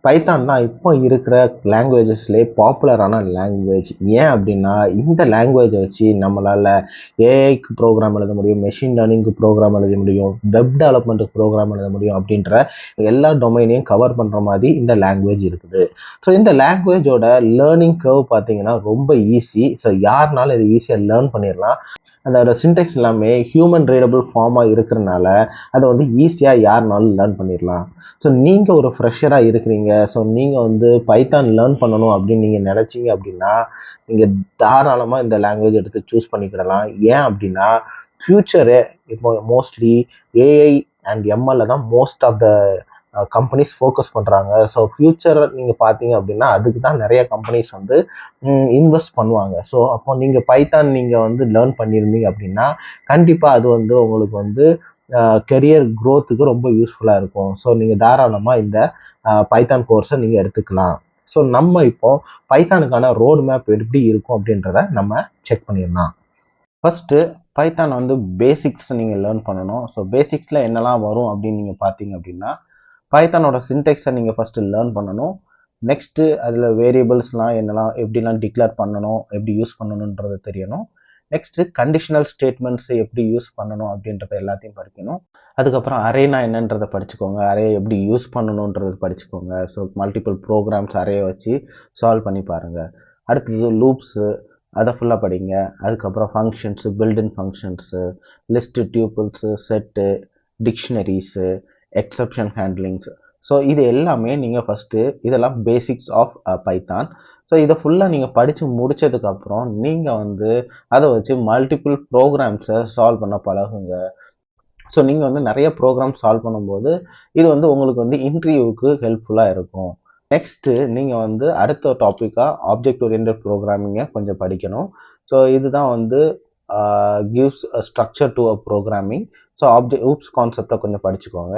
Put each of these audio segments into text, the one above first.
Python தான் இப்போ இருக்கிற லாங்குவேஜஸ்லேயே பாப்புலரான லாங்குவேஜ். ஏன் அப்படின்னா இந்த லாங்குவேஜை வச்சு நம்மளால் ஏஐக்கு ப்ரோக்ராம் எழுத முடியும், மெஷின் லேர்னிங்க்கு ப்ரோக்ராம் எழுத முடியும், வெப் டெவலப்மெண்ட்டுக்கு ப்ரோக்ராம் எழுத முடியும் அப்படின்ற எல்லா டொமைனையும் கவர் பண்ணுற மாதிரி இந்த லாங்குவேஜ் இருக்குது. ஸோ இந்த லாங்குவேஜோட லேர்னிங் கர்வ் பார்த்தீங்கன்னா ரொம்ப ஈஸி. ஸோ யாருனாலும் இது ஈஸியாக லேர்ன் பண்ணிடலாம். அதோட சின்டெக்ஸ் எல்லாமே ஹியூமன் ரீடபிள் ஃபார்மாக இருக்கிறனால அதை வந்து ஈஸியாக யாருனாலும் லேர்ன் பண்ணிடலாம். ஸோ நீங்கள் ஒரு ஃப்ரெஷராக இருக்கிறீங்க, ஸோ நீங்கள் வந்து பைத்தான் லேர்ன் பண்ணணும் அப்படின்னு நீங்கள் நினச்சிங்க அப்படின்னா நீங்கள் தாராளமாக இந்த லாங்குவேஜ் எடுத்து சூஸ் பண்ணிக்கிடலாம். ஏன் அப்படின்னா ஃப்யூச்சரே இப்போ மோஸ்ட்லி ஏஐ அண்ட் எம்எல்ல தான் most of the companies focus பண்ணுறாங்க. ஸோ ஃப்யூச்சர் நீங்கள் பார்த்தீங்க அப்படின்னா அதுக்கு தான் நிறைய கம்பெனிஸ் வந்து இன்வெஸ்ட் பண்ணுவாங்க. ஸோ அப்போ நீங்கள் பைத்தான் நீங்கள் வந்து லேர்ன் பண்ணியிருந்தீங்க அப்படின்னா கண்டிப்பாக அது வந்து உங்களுக்கு வந்து கெரியர் க்ரோத்துக்கு ரொம்ப யூஸ்ஃபுல்லாக இருக்கும். ஸோ நீங்கள் தாராளமாக இந்த பைத்தான் கோர்ஸை நீங்கள் எடுத்துக்கலாம். ஸோ நம்ம இப்போ பைத்தானுக்கான ரோடு மேப் எப்படி இருக்கும் அப்படின்றத நம்ம செக் பண்ணிடலாம். ஃபஸ்ட்டு பைத்தான் வந்து பேசிக்ஸ் நீங்கள் லேர்ன் பண்ணணும். ஸோ பேசிக்ஸில் என்னெல்லாம் வரும் அப்படின்னு நீங்கள் பார்த்தீங்க அப்படின்னா பைத்தானோட சின்டெக்ஸை நீங்கள் ஃபஸ்ட்டு லேர்ன் பண்ணணும். நெக்ஸ்ட்டு அதில் வேரியபிள்ஸ்லாம் என்னெல்லாம் எப்படிலாம் டிக்ளேர் பண்ணணும், எப்படி யூஸ் பண்ணணுன்றது தெரியணும். நெக்ஸ்ட்டு கண்டிஷனல் ஸ்டேட்மெண்ட்ஸ் எப்படி யூஸ் பண்ணணும் அப்படின்றத எல்லாத்தையும் படிக்கணும். அதுக்கப்புறம் அரேனா என்னன்றதை படிச்சுக்கோங்க, அரே எப்படி யூஸ் பண்ணணுன்றது படிச்சுக்கோங்க. ஸோ மல்டிபிள் ப்ரோக்ராம்ஸ் அரேயை வச்சு சால்வ் பண்ணி பாருங்கள். அடுத்தது லூப்ஸு, அதை ஃபுல்லாக படிங்க. அதுக்கப்புறம் functions, built-in functions, list, tuples, set, dictionaries, exception handlings. So இது எல்லாமே நீங்கள் ஃபஸ்ட்டு இதெல்லாம் பேசிக்ஸ் ஆஃப் பைத்தான். ஸோ இதை ஃபுல்லாக நீங்கள் படித்து முடித்ததுக்கப்புறம் நீங்கள் வந்து அதை வச்சு மல்டிபிள் ப்ரோக்ராம்ஸை சால்வ் பண்ண பழகுங்க. ஸோ நீங்கள் வந்து நிறைய ப்ரோக்ராம் சால்வ் பண்ணும்போது இது வந்து உங்களுக்கு வந்து இன்டர்வியூவுக்கு ஹெல்ப்ஃபுல்லாக இருக்கும். நெக்ஸ்ட்டு நீங்கள் வந்து அடுத்த டாப்பிக்காக ஆப்ஜெக்ட் ஓரியன்டட் ப்ரோக்ராமிங்கை கொஞ்சம் படிக்கணும். ஸோ இதுதான் வந்து gives structure to a programming. So oops கான்செப்டை கொஞ்சம் படிச்சுக்கோங்க.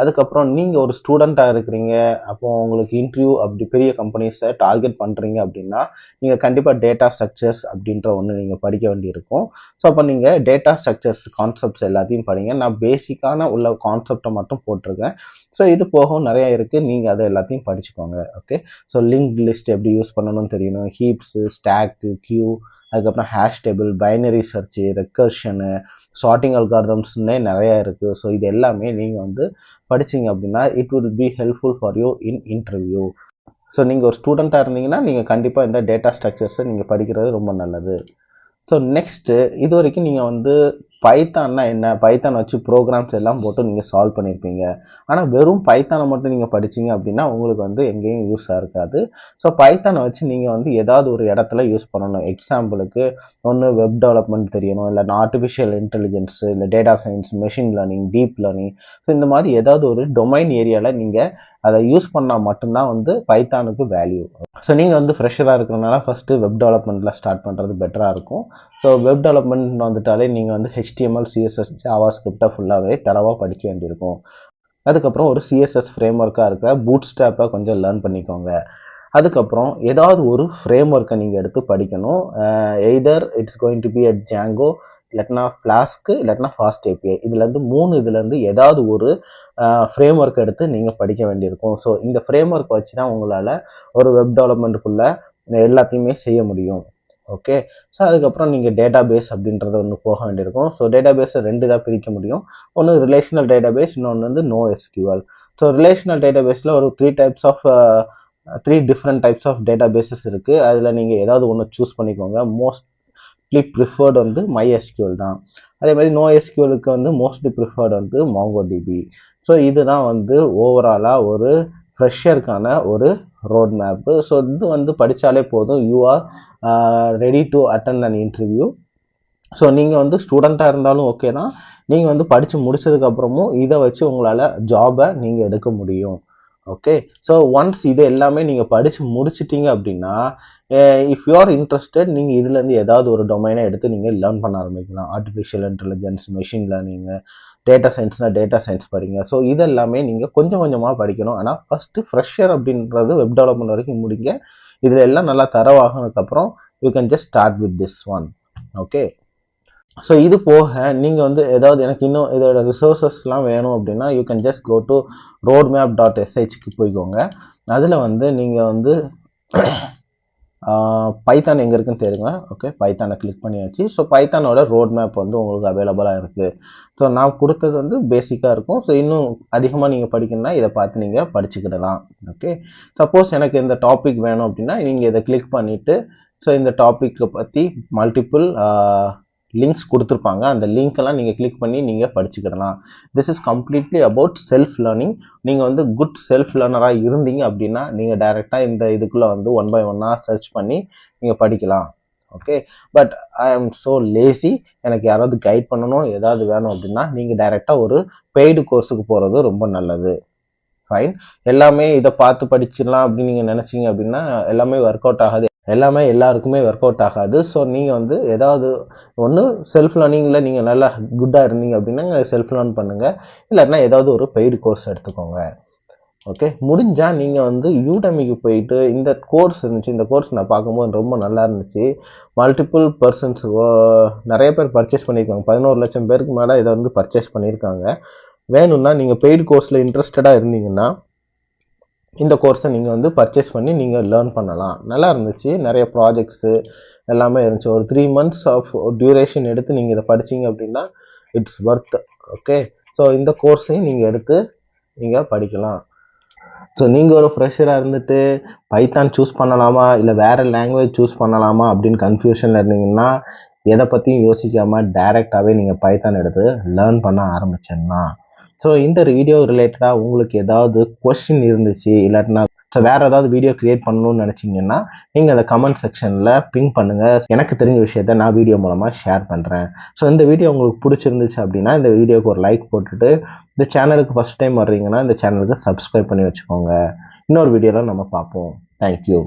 அதுக்கப்புறம் நீங்கள் ஒரு ஸ்டூடெண்ட்டாக இருக்கிறீங்க, அப்போ உங்களுக்கு இன்டர்வியூ அப்படி பெரிய கம்பெனிஸை டார்கெட் பண்ணுறீங்க அப்படின்னா நீங்கள் கண்டிப்பாக டேட்டா ஸ்ட்ரக்சர்ஸ் அப்படின்ற ஒன்று நீங்கள் படிக்க வேண்டியிருக்கும். ஸோ அப்போ நீங்கள் டேட்டா ஸ்ட்ரக்சர்ஸ் கான்செப்ட்ஸ் எல்லாத்தையும் படிங்க. நான் பேசிக்கான உள்ள கான்செப்டை மட்டும் போட்டிருக்கேன். ஸோ இது போகவும் நிறையா இருக்குது, நீங்கள் அதை எல்லாத்தையும் படிச்சுக்கோங்க. ஓகே, ஸோ லிங்க் லிஸ்ட் எப்படி யூஸ் பண்ணணும்னு தெரியணும், ஹீப்ஸு, ஸ்டாக்கு, கியூ, அதுக்கப்புறம் hash table, binary search, recursion, sorting அல்காரிதம்ஸ்னே நிறையா இருக்குது. ஸோ இது எல்லாமே நீங்கள் வந்து படிச்சிங்க அப்படின்னா it will be helpful for you in interview. So நீங்கள் ஒரு ஸ்டூடெண்ட்டாக இருந்தீங்கன்னா நீங்கள் கண்டிப்பாக இந்த டேட்டா ஸ்ட்ரக்சர்ஸை நீங்கள் படிக்கிறது ரொம்ப நல்லது. ஸோ நெக்ஸ்ட்டு இது வரைக்கும் நீங்கள் வந்து பைத்தான்னா என்ன, பைத்தான் வச்சு ப்ரோக்ராம்ஸ் எல்லாம் போட்டு நீங்கள் சால்வ் பண்ணியிருப்பீங்க. ஆனால் வெறும் பைத்தானை மட்டும் நீங்கள் படிச்சிங்க அப்படின்னா உங்களுக்கு வந்து எங்கேயும் யூஸாக இருக்காது. ஸோ பைத்தானை வச்சு நீங்கள் வந்து ஏதாவது ஒரு இடத்துல யூஸ் பண்ணணும். எக்ஸாம்பிளுக்கு ஒன்று வெப் டெவலப்மெண்ட் தெரியணும், இல்லை ஆர்டிஃபிஷியல் இன்டெலிஜென்ஸு, இல்லை data science, machine learning, deep learning. So இந்த மாதிரி ஏதாவது ஒரு டொமைன் ஏரியாவில் நீங்கள் அதை யூஸ் பண்ணால் மட்டும்தான் வந்து பைத்தானுக்கு வேல்யூ. ஸோ நீங்கள் வந்து ஃப்ரெஷராக இருக்கிறனால ஃபஸ்ட்டு வெப் டெவலப்மெண்ட்டில் ஸ்டார்ட் பண்ணுறது பெட்டராக இருக்கும். ஸோ வெப் டெவலப்மெண்ட் வந்துட்டாலே நீங்கள் வந்து HTML, CSS, ஜாவா ஸ்கிரிப்டை ஃபுல்லாகவே தரவாக படிக்க வேண்டியிருக்கும். அதுக்கப்புறம் ஒரு CSS ஃப்ரேம் ஒர்க்காக இருக்கிற பூட் ஸ்ட்ராப்பை கொஞ்சம் லேர்ன் பண்ணிக்கோங்க. அதுக்கப்புறம் ஏதாவது ஒரு ஃப்ரேம் ஒர்க்கை நீங்கள் எடுத்து படிக்கணும். Either it's going to be at Django, இல்லாட்டினா ஃப்ளாஸ்க்கு, இல்லாட்டினா ஃபாஸ்ட் API. இதுலேருந்து ஏதாவது ஒரு ஃப்ரேம் ஒர்க் எடுத்து நீங்கள் படிக்க வேண்டியிருக்கும். ஸோ இந்த ஃப்ரேம் ஒர்க் வச்சு தான் உங்களால் ஒரு வெப் டெவலப்மெண்ட்டுக்குள்ளே எல்லாத்தையுமே செய்ய முடியும். ஓகே, ஸோ அதுக்கப்புறம் நீங்கள் டேட்டா பேஸ் அப்படின்றத ஒன்று போக வேண்டியிருக்கும். ஸோ டேட்டா பேஸை ரெண்டு தான் பிரிக்க முடியும். ஒன்று ரிலேஷனல் டேட்டா பேஸ், இன்னொன்று வந்து NoSQL. ஸோ ரிலேஷனல் டேட்டா பேஸில் ஒரு three different types of data bases இருக்குது. அதில் நீங்கள் ஏதாவது ஒன்று சூஸ் பண்ணிக்கோங்க. மோஸ்ட்லி ப்ரிஃபர்டு வந்து MySQL தான். அதே மாதிரி NoSQLக்கு வந்து மோஸ்ட்லி ப்ரிஃபர்டு வந்து MongoDB. ஸோ இதுதான் வந்து ஓவராலாக ஒரு ஃப்ரெஷருக்கான ஒரு ரோட் மேப்பு. ஸோ இது வந்து படித்தாலே போதும், you are ready to attend an interview. So நீங்கள் வந்து ஸ்டூடெண்ட்டாக இருந்தாலும் ஓகே தான், நீங்கள் வந்து படித்து முடிச்சதுக்கப்புறமும் இதை வச்சு உங்களால் ஜாபை நீங்கள் எடுக்க முடியும். ஓகே, ஸோ ஒன்ஸ் இது எல்லாமே நீங்கள் படித்து முடிச்சிட்டிங்க அப்படின்னா இஃப் யூ ஆர் இன்ட்ரெஸ்டட் நீங்கள் இதுலேருந்து ஏதாவது ஒரு டொமைனை எடுத்து நீங்கள் லேர்ன் பண்ண ஆரம்பிக்கலாம். Artificial intelligence, machine learning, data சயின்ஸ்னால் டேட்டா சயின்ஸ் படிங்க. ஸோ இதெல்லாமே நீங்கள் கொஞ்சம் கொஞ்சமாக படிக்கணும். ஆனால் ஃபஸ்ட்டு ஃப்ரெஷர் அப்படின்றது வெப் டெவலப்மெண்ட் வரைக்கும் முடிங்க. இதில் எல்லாம் நல்லா தரவாகினதுக்கப்புறம் you can just start with this one. Okay, so இது போக நீங்கள் வந்து ஏதாவது எனக்கு இன்னும் இதோட ரிசோர்ஸஸ்லாம் வேணும் அப்படின்னா you can just go to roadmap.shக்கு போய்க்கோங்க. அதில் வந்து நீங்கள் வந்து பைத்தான் எங்கே இருக்குன்னு தெரியுங்க. ஓகே, பைத்தானை கிளிக் பண்ணியாச்சு. ஸோ பைத்தானோட ரோட் மேப் வந்து உங்களுக்கு அவைலபிளாக இருக்குது. ஸோ நான் கொடுத்தது வந்து பேசிக்காக இருக்கும். ஸோ இன்னும் அதிகமாக நீங்கள் படிக்கணும்னா இதை பார்த்து நீங்கள் படிச்சுக்கிடலாம். ஓகே, சப்போஸ் எனக்கு இந்த டாபிக் வேணும் அப்படின்னா நீங்கள் இதை கிளிக் பண்ணிவிட்டு ஸோ இந்த டாப்பிக்கை பற்றி மல்டிபிள் லிங்க்ஸ் கொடுத்துருப்பாங்க. அந்த லிங்க்கெல்லாம் நீங்கள் கிளிக் பண்ணி நீங்கள் படிச்சுக்கிடலாம். This is completely about self learning. நீங்கள் வந்து குட் செல்ஃப் லேர்னராக இருந்தீங்க அப்படின்னா நீங்கள் டைரெக்டாக இந்த இதுக்குள்ளே வந்து 1 by 1 சர்ச் பண்ணி நீங்கள் படிக்கலாம். Okay, but I am so lazy, எனக்கு யாராவது கைட் பண்ணணும் ஏதாவது வேணும் அப்படின்னா நீங்கள் டைரெக்டாக ஒரு பெய்டு கோர்ஸுக்கு போகிறது ரொம்ப நல்லது. ஃபைன், எல்லாமே இதை பார்த்து படிச்சிடலாம் அப்படின்னு நீங்கள் நினச்சிங்க அப்படின்னா எல்லாமே ஒர்க் அவுட் ஆகாது. எல்லாமே எல்லாருக்குமே ஒர்க் அவுட் ஆகாது. ஸோ நீங்கள் வந்து ஏதாவது ஒன்று செல்ஃப் லேர்னிங்கில் நீங்கள் நல்லா குட்டாக இருந்தீங்க அப்படின்னா செல்ஃப் லேர்ன் பண்ணுங்கள். இல்லைன்னா ஏதாவது ஒரு பெய்டு கோர்ஸ் எடுத்துக்கோங்க. ஓகே, முடிஞ்சால் நீங்கள் வந்து யூடமிக்கு போயிட்டு இந்த கோர்ஸ் இருந்துச்சு, இந்த கோர்ஸ் நான் பார்க்கும்போது ரொம்ப நல்லா இருந்துச்சு. மல்டிபிள் பர்சன்ஸ் நிறைய பேர் பர்ச்சேஸ் பண்ணியிருக்காங்க. 11 லட்சம் பேருக்கு மேலே இதை வந்து பர்ச்சேஸ் பண்ணியிருக்காங்க. வேணும்னா நீங்கள் பெய்டு கோர்ஸில் இன்ட்ரெஸ்டடாக இருந்தீங்கன்னா இந்த கோர்ஸை நீங்கள் வந்து பர்ச்சேஸ் பண்ணி நீங்கள் லேர்ன் பண்ணலாம். நல்லா இருந்துச்சு, நிறைய ப்ராஜெக்ட்ஸு எல்லாமே இருந்துச்சு. ஒரு 3 months ஆஃப் டியூரேஷன் எடுத்து நீங்கள் இதை படிச்சிங்க அப்படின்னா இட்ஸ் ஒர்த். ஓகே, ஸோ இந்த கோர்ஸையும் நீங்கள் எடுத்து நீங்கள் படிக்கலாம். ஸோ நீங்கள் ஒரு ஃப்ரெஷராக இருந்துட்டு பைத்தான் சூஸ் பண்ணலாமா இல்லை வேறு லாங்குவேஜ் சூஸ் பண்ணலாமா அப்படின்னு கன்ஃபியூஷனில் இருந்தீங்கன்னா எதை பற்றியும் யோசிக்காமல் டைரெக்டாகவே நீங்கள் பைத்தான் எடுத்து லேர்ன் பண்ண ஆரம்பிச்சிடலாம். ஸோ இந்த வீடியோ ரிலேட்டடாக உங்களுக்கு ஏதாவது கொஸ்டின் இருந்துச்சு இல்லாட்டினா ஸோ வேறு ஏதாவது வீடியோ கிரியேட் பண்ணணும்னு நினச்சிங்கன்னா நீங்கள் அந்த கமெண்ட் செக்ஷனில் பின் பண்ணுங்கள். எனக்கு தெரிஞ்ச விஷயத்த நான் வீடியோ மூலமாக ஷேர் பண்ணுறேன். ஸோ இந்த வீடியோ உங்களுக்கு பிடிச்சிருந்துச்சு அப்படின்னா இந்த வீடியோக்கு ஒரு லைக் போட்டுட்டு இந்த சேனலுக்கு ஃபஸ்ட் டைம் வர்றீங்கன்னா இந்த சேனலுக்கு சப்ஸ்கிரைப் பண்ணி வச்சுக்கோங்க. இன்னொரு வீடியோவில் நம்ம பார்ப்போம். தேங்க்யூ.